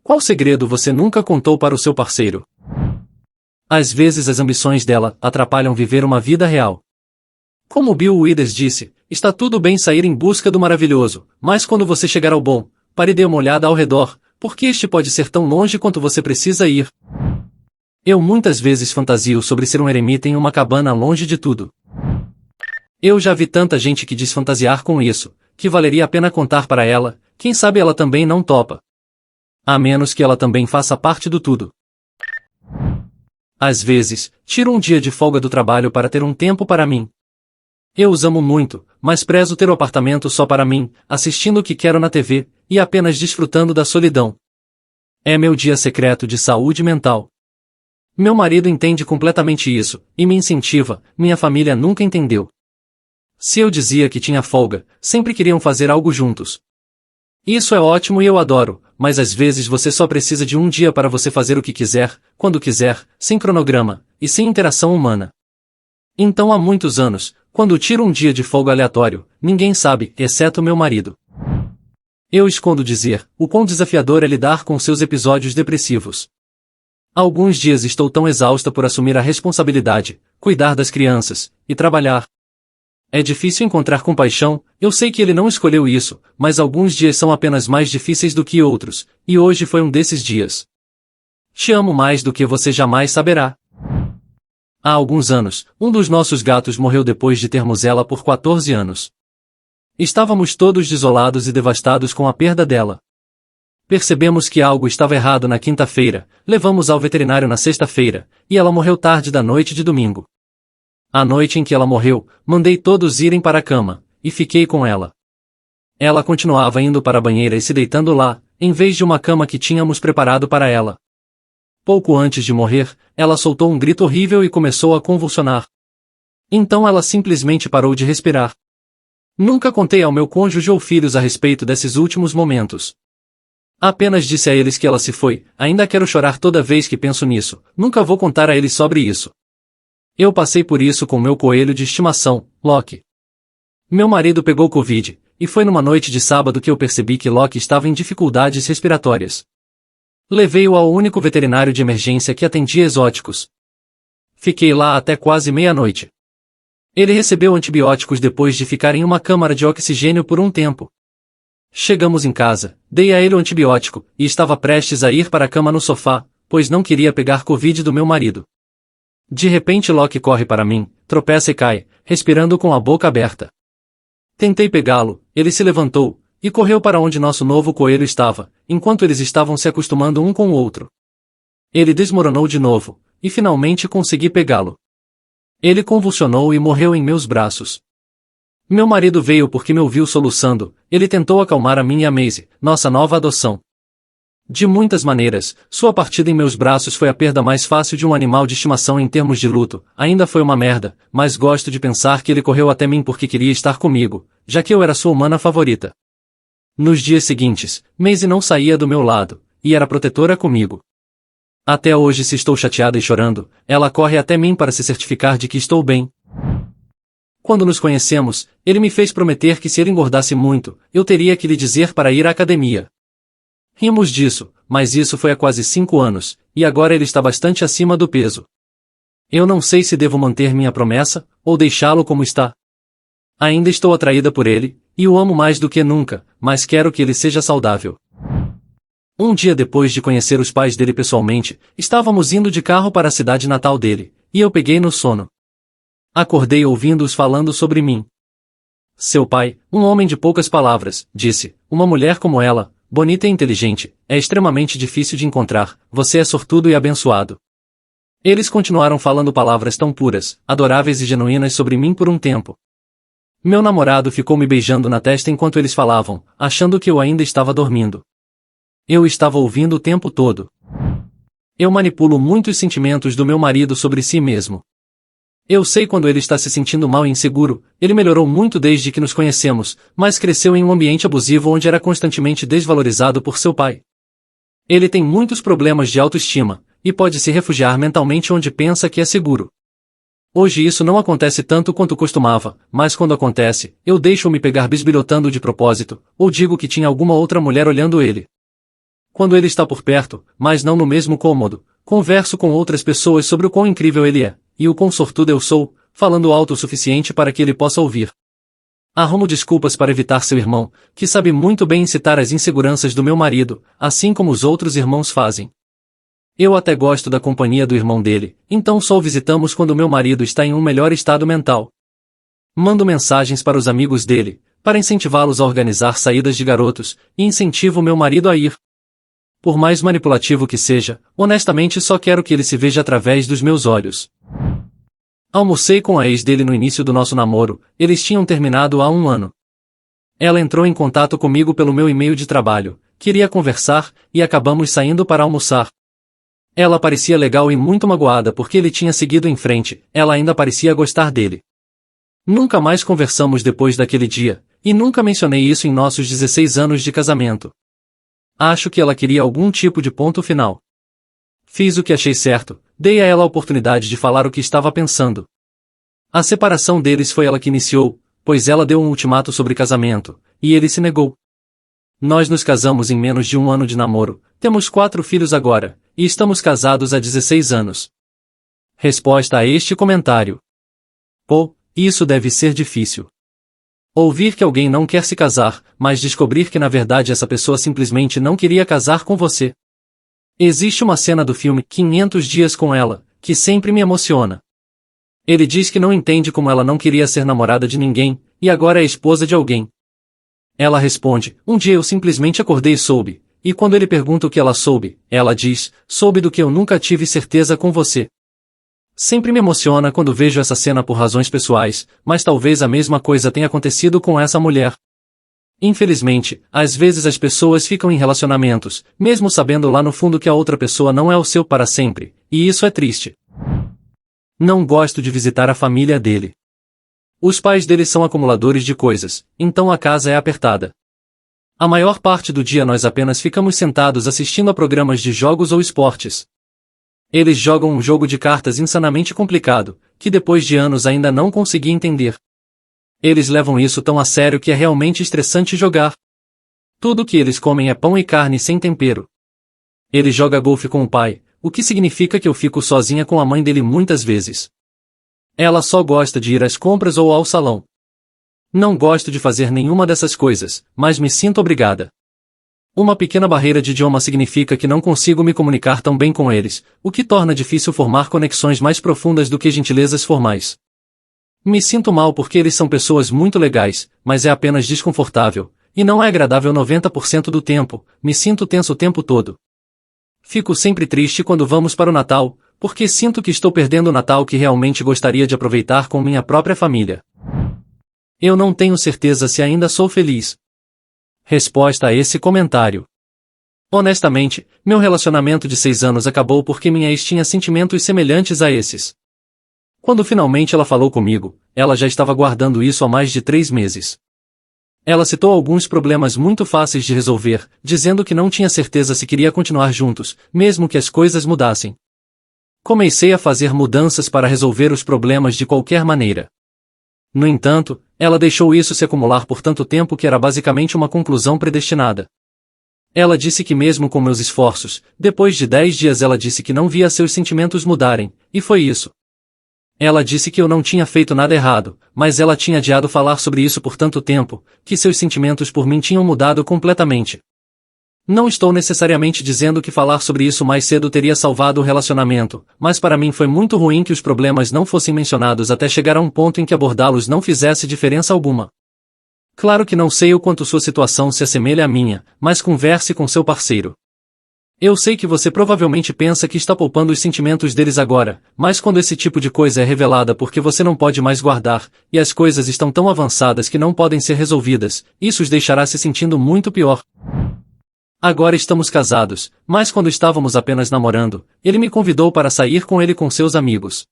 Qual segredo você nunca contou para o seu parceiro? Às vezes as ambições dela atrapalham viver uma vida real. Como Bill Withers disse, está tudo bem sair em busca do maravilhoso, mas quando você chegar ao bom, pare e dê uma olhada ao redor, porque este pode ser tão longe quanto você precisa ir. Eu muitas vezes fantasio sobre ser um eremita em uma cabana longe de tudo. Eu já vi tanta gente que diz fantasiar com isso, que valeria a pena contar para ela, quem sabe ela também não topa. A menos que ela também faça parte do tudo. Às vezes, tiro um dia de folga do trabalho para ter um tempo para mim. Eu os amo muito, mas prezo ter o apartamento só para mim, assistindo o que quero na TV, e apenas desfrutando da solidão. É meu dia secreto de saúde mental. Meu marido entende completamente isso, e me incentiva, minha família nunca entendeu. Se eu dizia que tinha folga, sempre queriam fazer algo juntos. Isso é ótimo e eu adoro, mas às vezes você só precisa de um dia para você fazer o que quiser, quando quiser, sem cronograma, e sem interação humana. Então há muitos anos, quando tiro um dia de folga aleatório, ninguém sabe, exceto meu marido. Eu escondo dizer o quão desafiador é lidar com seus episódios depressivos. Alguns dias estou tão exausta por assumir a responsabilidade, cuidar das crianças, e trabalhar. É difícil encontrar compaixão, eu sei que ele não escolheu isso, mas alguns dias são apenas mais difíceis do que outros, e hoje foi um desses dias. Te amo mais do que você jamais saberá. Há alguns anos, um dos nossos gatos morreu depois de termos ela por 14 anos. Estávamos todos desolados e devastados com a perda dela. Percebemos que algo estava errado na quinta-feira, levamos ao veterinário na sexta-feira, e ela morreu tarde da noite de domingo. A noite em que ela morreu, mandei todos irem para a cama, e fiquei com ela. Ela continuava indo para a banheira e se deitando lá, em vez de uma cama que tínhamos preparado para ela. Pouco antes de morrer, ela soltou um grito horrível e começou a convulsionar. Então ela simplesmente parou de respirar. Nunca contei ao meu cônjuge ou filhos a respeito desses últimos momentos. Apenas disse a eles que ela se foi, ainda quero chorar toda vez que penso nisso, nunca vou contar a eles sobre isso. Eu passei por isso com meu coelho de estimação, Loki. Meu marido pegou Covid, e foi numa noite de sábado que eu percebi que Loki estava em dificuldades respiratórias. Levei-o ao único veterinário de emergência que atendia exóticos. Fiquei lá até quase meia-noite. Ele recebeu antibióticos depois de ficar em uma câmara de oxigênio por um tempo. Chegamos em casa, dei a ele o antibiótico, e estava prestes a ir para a cama no sofá, pois não queria pegar Covid do meu marido. De repente Loki corre para mim, tropeça e cai, respirando com a boca aberta. Tentei pegá-lo, ele se levantou, e correu para onde nosso novo coelho estava, enquanto eles estavam se acostumando um com o outro. Ele desmoronou de novo, e finalmente consegui pegá-lo. Ele convulsionou e morreu em meus braços. Meu marido veio porque me ouviu soluçando, ele tentou acalmar a mim e a Maisie, nossa nova adoção. De muitas maneiras, sua partida em meus braços foi a perda mais fácil de um animal de estimação em termos de luto, ainda foi uma merda, mas gosto de pensar que ele correu até mim porque queria estar comigo, já que eu era sua humana favorita. Nos dias seguintes, Maisie não saía do meu lado, e era protetora comigo. Até hoje se estou chateada e chorando, ela corre até mim para se certificar de que estou bem. Quando nos conhecemos, ele me fez prometer que se ele engordasse muito, eu teria que lhe dizer para ir à academia. Rimos disso, mas isso foi há quase 5 anos, e agora ele está bastante acima do peso. Eu não sei se devo manter minha promessa, ou deixá-lo como está. Ainda estou atraída por ele, e o amo mais do que nunca, mas quero que ele seja saudável. Um dia depois de conhecer os pais dele pessoalmente, estávamos indo de carro para a cidade natal dele, e eu peguei no sono. Acordei ouvindo-os falando sobre mim. Seu pai, um homem de poucas palavras, disse, uma mulher como ela, bonita e inteligente, é extremamente difícil de encontrar, você é sortudo e abençoado. Eles continuaram falando palavras tão puras, adoráveis e genuínas sobre mim por um tempo. Meu namorado ficou me beijando na testa enquanto eles falavam, achando que eu ainda estava dormindo. Eu estava ouvindo o tempo todo. Eu manipulo muitos sentimentos do meu marido sobre si mesmo. Eu sei quando ele está se sentindo mal e inseguro, ele melhorou muito desde que nos conhecemos, mas cresceu em um ambiente abusivo onde era constantemente desvalorizado por seu pai. Ele tem muitos problemas de autoestima, e pode se refugiar mentalmente onde pensa que é seguro. Hoje isso não acontece tanto quanto costumava, mas quando acontece, eu deixo-me pegar bisbilhotando de propósito, ou digo que tinha alguma outra mulher olhando ele. Quando ele está por perto, mas não no mesmo cômodo, converso com outras pessoas sobre o quão incrível ele é, e o quão sortudo eu sou, falando alto o suficiente para que ele possa ouvir. Arrumo desculpas para evitar seu irmão, que sabe muito bem incitar as inseguranças do meu marido, assim como os outros irmãos fazem. Eu até gosto da companhia do irmão dele, então só o visitamos quando meu marido está em um melhor estado mental. Mando mensagens para os amigos dele, para incentivá-los a organizar saídas de garotos, e incentivo meu marido a ir. Por mais manipulativo que seja, honestamente só quero que ele se veja através dos meus olhos. Almocei com a ex dele no início do nosso namoro, eles tinham terminado há 1 ano. Ela entrou em contato comigo pelo meu e-mail de trabalho, queria conversar, e acabamos saindo para almoçar. Ela parecia legal e muito magoada porque ele tinha seguido em frente, ela ainda parecia gostar dele. Nunca mais conversamos depois daquele dia, e nunca mencionei isso em nossos 16 anos de casamento. Acho que ela queria algum tipo de ponto final. Fiz o que achei certo, dei a ela a oportunidade de falar o que estava pensando. A separação deles foi ela que iniciou, pois ela deu um ultimato sobre casamento, e ele se negou. Nós nos casamos em menos de 1 ano de namoro, temos 4 filhos agora, e estamos casados há 16 anos. Resposta a este comentário. Oh, isso deve ser difícil. Ouvir que alguém não quer se casar, mas descobrir que na verdade essa pessoa simplesmente não queria casar com você. Existe uma cena do filme 500 Dias com Ela, que sempre me emociona. Ele diz que não entende como ela não queria ser namorada de ninguém, e agora é esposa de alguém. Ela responde, um dia eu simplesmente acordei e soube, e quando ele pergunta o que ela soube, ela diz, soube do que eu nunca tive certeza com você. Sempre me emociona quando vejo essa cena por razões pessoais, mas talvez a mesma coisa tenha acontecido com essa mulher. Infelizmente, às vezes as pessoas ficam em relacionamentos, mesmo sabendo lá no fundo que a outra pessoa não é o seu para sempre, e isso é triste. Não gosto de visitar a família dele. Os pais dele são acumuladores de coisas, então a casa é apertada. A maior parte do dia nós apenas ficamos sentados assistindo a programas de jogos ou esportes. Eles jogam um jogo de cartas insanamente complicado, que depois de anos ainda não consegui entender. Eles levam isso tão a sério que é realmente estressante jogar. Tudo que eles comem é pão e carne sem tempero. Ele joga golfe com o pai, o que significa que eu fico sozinha com a mãe dele muitas vezes. Ela só gosta de ir às compras ou ao salão. Não gosto de fazer nenhuma dessas coisas, mas me sinto obrigada. Uma pequena barreira de idioma significa que não consigo me comunicar tão bem com eles, o que torna difícil formar conexões mais profundas do que gentilezas formais. Me sinto mal porque eles são pessoas muito legais, mas é apenas desconfortável, e não é agradável 90% do tempo, me sinto tenso o tempo todo. Fico sempre triste quando vamos para o Natal, porque sinto que estou perdendo o Natal que realmente gostaria de aproveitar com minha própria família. Eu não tenho certeza se ainda sou feliz. Resposta a esse comentário. Honestamente, meu relacionamento de 6 anos acabou porque minha ex tinha sentimentos semelhantes a esses. Quando finalmente ela falou comigo, ela já estava guardando isso há mais de 3 meses. Ela citou alguns problemas muito fáceis de resolver, dizendo que não tinha certeza se queria continuar juntos, mesmo que as coisas mudassem. Comecei a fazer mudanças para resolver os problemas de qualquer maneira. No entanto, ela deixou isso se acumular por tanto tempo que era basicamente uma conclusão predestinada. Ela disse que mesmo com meus esforços, depois de 10 dias ela disse que não via seus sentimentos mudarem, e foi isso. Ela disse que eu não tinha feito nada errado, mas ela tinha adiado falar sobre isso por tanto tempo, que seus sentimentos por mim tinham mudado completamente. Não estou necessariamente dizendo que falar sobre isso mais cedo teria salvado o relacionamento, mas para mim foi muito ruim que os problemas não fossem mencionados até chegar a um ponto em que abordá-los não fizesse diferença alguma. Claro que não sei o quanto sua situação se assemelha à minha, mas converse com seu parceiro. Eu sei que você provavelmente pensa que está poupando os sentimentos deles agora, mas quando esse tipo de coisa é revelada porque você não pode mais guardar, e as coisas estão tão avançadas que não podem ser resolvidas, isso os deixará se sentindo muito pior. Agora estamos casados, mas quando estávamos apenas namorando, ele me convidou para sair com ele com seus amigos.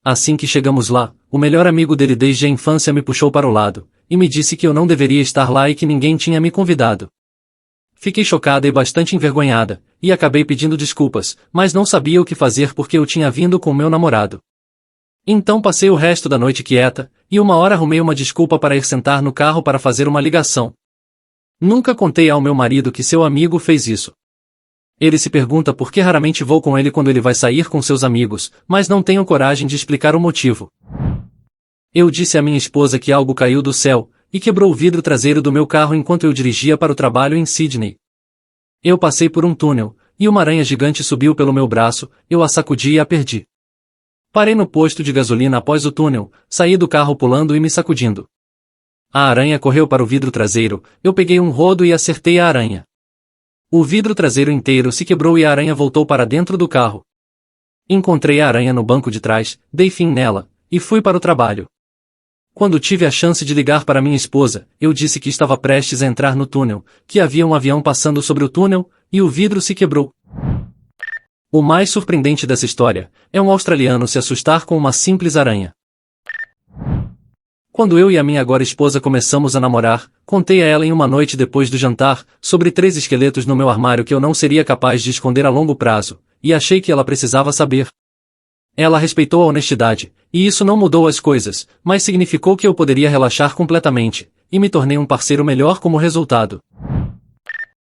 Assim que chegamos lá, o melhor amigo dele desde a infância me puxou para o lado, e me disse que eu não deveria estar lá e que ninguém tinha me convidado. Fiquei chocada e bastante envergonhada, e acabei pedindo desculpas, mas não sabia o que fazer porque eu tinha vindo com meu namorado. Então passei o resto da noite quieta, e 1 hora arrumei uma desculpa para ir sentar no carro para fazer uma ligação. Nunca contei ao meu marido que seu amigo fez isso. Ele se pergunta por que raramente vou com ele quando ele vai sair com seus amigos, mas não tenho coragem de explicar o motivo. Eu disse à minha esposa que algo caiu do céu e quebrou o vidro traseiro do meu carro enquanto eu dirigia para o trabalho em Sydney. Eu passei por um túnel, e uma aranha gigante subiu pelo meu braço, eu a sacudi e a perdi. Parei no posto de gasolina após o túnel, saí do carro pulando e me sacudindo. A aranha correu para o vidro traseiro, eu peguei um rodo e acertei a aranha. O vidro traseiro inteiro se quebrou e a aranha voltou para dentro do carro. Encontrei a aranha no banco de trás, dei fim nela, e fui para o trabalho. Quando tive a chance de ligar para minha esposa, eu disse que estava prestes a entrar no túnel, que havia um avião passando sobre o túnel, e o vidro se quebrou. O mais surpreendente dessa história é um australiano se assustar com uma simples aranha. Quando eu e a minha agora esposa começamos a namorar, contei a ela em uma noite depois do jantar, sobre 3 esqueletos no meu armário que eu não seria capaz de esconder a longo prazo, e achei que ela precisava saber. Ela respeitou a honestidade, e isso não mudou as coisas, mas significou que eu poderia relaxar completamente, e me tornei um parceiro melhor como resultado.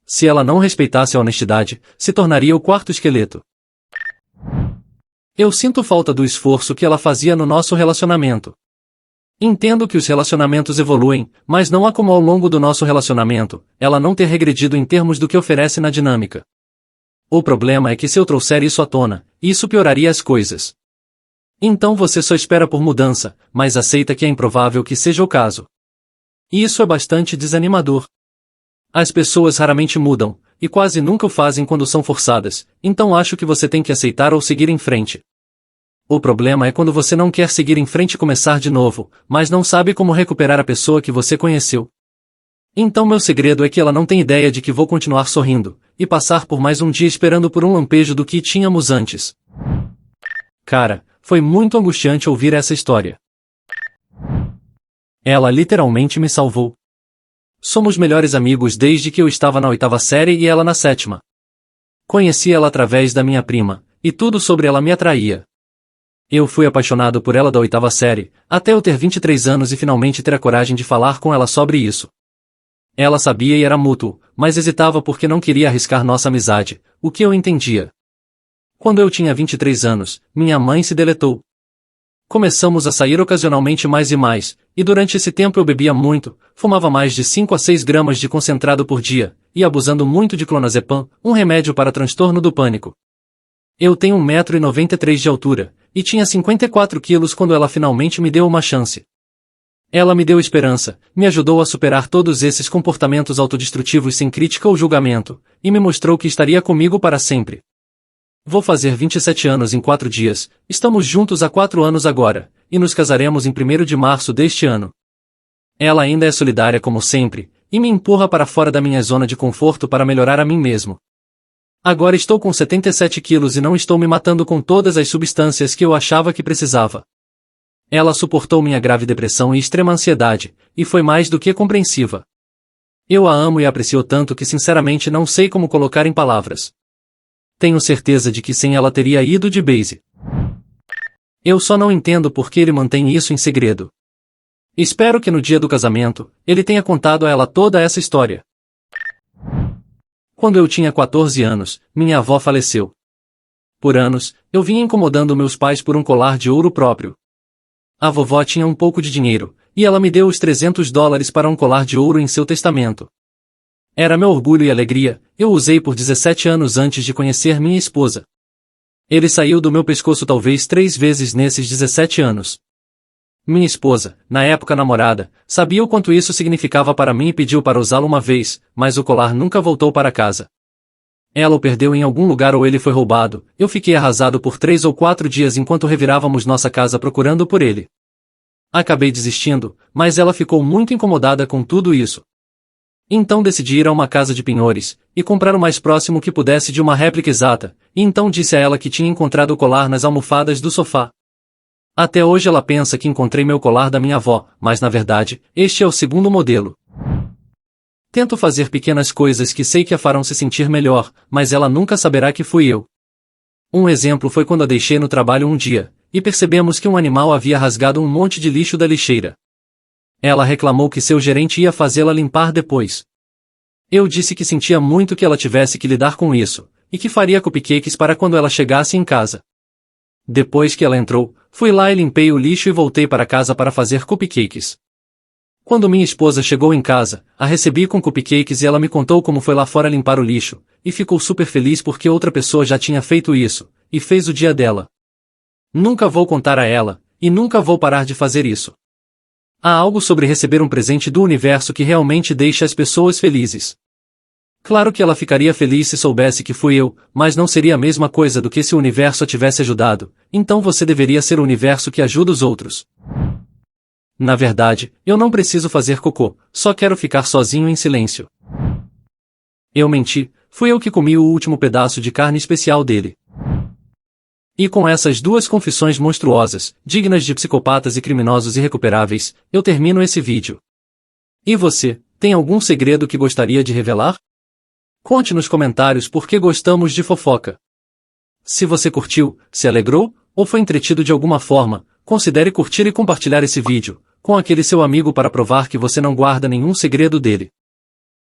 Se ela não respeitasse a honestidade, se tornaria o 4º esqueleto. Eu sinto falta do esforço que ela fazia no nosso relacionamento. Entendo que os relacionamentos evoluem, mas não há como ao longo do nosso relacionamento, ela não ter regredido em termos do que oferece na dinâmica. O problema é que se eu trouxer isso à tona, isso pioraria as coisas. Então você só espera por mudança, mas aceita que é improvável que seja o caso. E isso é bastante desanimador. As pessoas raramente mudam, e quase nunca o fazem quando são forçadas, então acho que você tem que aceitar ou seguir em frente. O problema é quando você não quer seguir em frente e começar de novo, mas não sabe como recuperar a pessoa que você conheceu. Então meu segredo é que ela não tem ideia de que vou continuar sorrindo, e passar por mais um dia esperando por um lampejo do que tínhamos antes. Cara, foi muito angustiante ouvir essa história. Ela literalmente me salvou. Somos melhores amigos desde que eu estava na 8ª série e ela na 7ª. Conheci ela através da minha prima, e tudo sobre ela me atraía. Eu fui apaixonado por ela da 8ª série, até eu ter 23 anos e finalmente ter a coragem de falar com ela sobre isso. Ela sabia e era mútuo, mas hesitava porque não queria arriscar nossa amizade, o que eu entendia. Quando eu tinha 23 anos, minha mãe se deletou. Começamos a sair ocasionalmente mais e mais, e durante esse tempo eu bebia muito, fumava mais de 5 a 6 gramas de concentrado por dia, e abusando muito de clonazepam, um remédio para transtorno do pânico. Eu tenho 1,93 m de altura, e tinha 54 quilos quando ela finalmente me deu uma chance. Ela me deu esperança, me ajudou a superar todos esses comportamentos autodestrutivos sem crítica ou julgamento, e me mostrou que estaria comigo para sempre. Vou fazer 27 anos em 4 dias, estamos juntos há 4 anos agora, e nos casaremos em 1º de março deste ano. Ela ainda é solidária como sempre, e me empurra para fora da minha zona de conforto para melhorar a mim mesmo. Agora estou com 77 quilos e não estou me matando com todas as substâncias que eu achava que precisava. Ela suportou minha grave depressão e extrema ansiedade, e foi mais do que compreensiva. Eu a amo e aprecio tanto que sinceramente não sei como colocar em palavras. Tenho certeza de que sem ela teria ido de base. Eu só não entendo por que ele mantém isso em segredo. Espero que no dia do casamento, ele tenha contado a ela toda essa história. Quando eu tinha 14 anos, minha avó faleceu. Por anos, eu vinha incomodando meus pais por um colar de ouro próprio. A vovó tinha um pouco de dinheiro, e ela me deu os $300 para um colar de ouro em seu testamento. Era meu orgulho e alegria, eu o usei por 17 anos antes de conhecer minha esposa. Ele saiu do meu pescoço talvez 3 vezes nesses 17 anos. Minha esposa, na época namorada, sabia o quanto isso significava para mim e pediu para usá-lo uma vez, mas o colar nunca voltou para casa. Ela o perdeu em algum lugar ou ele foi roubado, eu fiquei arrasado por 3 ou 4 dias enquanto revirávamos nossa casa procurando por ele. Acabei desistindo, mas ela ficou muito incomodada com tudo isso. Então decidi ir a uma casa de penhores, e comprar o mais próximo que pudesse de uma réplica exata, e então disse a ela que tinha encontrado o colar nas almofadas do sofá. Até hoje ela pensa que encontrei meu colar da minha avó, mas na verdade, este é o segundo modelo. Tento fazer pequenas coisas que sei que a farão se sentir melhor, mas ela nunca saberá que fui eu. Um exemplo foi quando a deixei no trabalho um dia, e percebemos que um animal havia rasgado um monte de lixo da lixeira. Ela reclamou que seu gerente ia fazê-la limpar depois. Eu disse que sentia muito que ela tivesse que lidar com isso, e que faria cupcakes para quando ela chegasse em casa. Depois que ela entrou, fui lá e limpei o lixo e voltei para casa para fazer cupcakes. Quando minha esposa chegou em casa, a recebi com cupcakes e ela me contou como foi lá fora limpar o lixo, e ficou super feliz porque outra pessoa já tinha feito isso, e fez o dia dela. Nunca vou contar a ela, e nunca vou parar de fazer isso. Há algo sobre receber um presente do universo que realmente deixa as pessoas felizes. Claro que ela ficaria feliz se soubesse que fui eu, mas não seria a mesma coisa do que se o universo a tivesse ajudado, então você deveria ser o universo que ajuda os outros. Na verdade, eu não preciso fazer cocô, só quero ficar sozinho em silêncio. Eu menti, fui eu que comi o último pedaço de carne especial dele. E com essas duas confissões monstruosas, dignas de psicopatas e criminosos irrecuperáveis, eu termino esse vídeo. E você, tem algum segredo que gostaria de revelar? Conte nos comentários por que gostamos de fofoca. Se você curtiu, se alegrou, ou foi entretido de alguma forma, considere curtir e compartilhar esse vídeo com aquele seu amigo para provar que você não guarda nenhum segredo dele.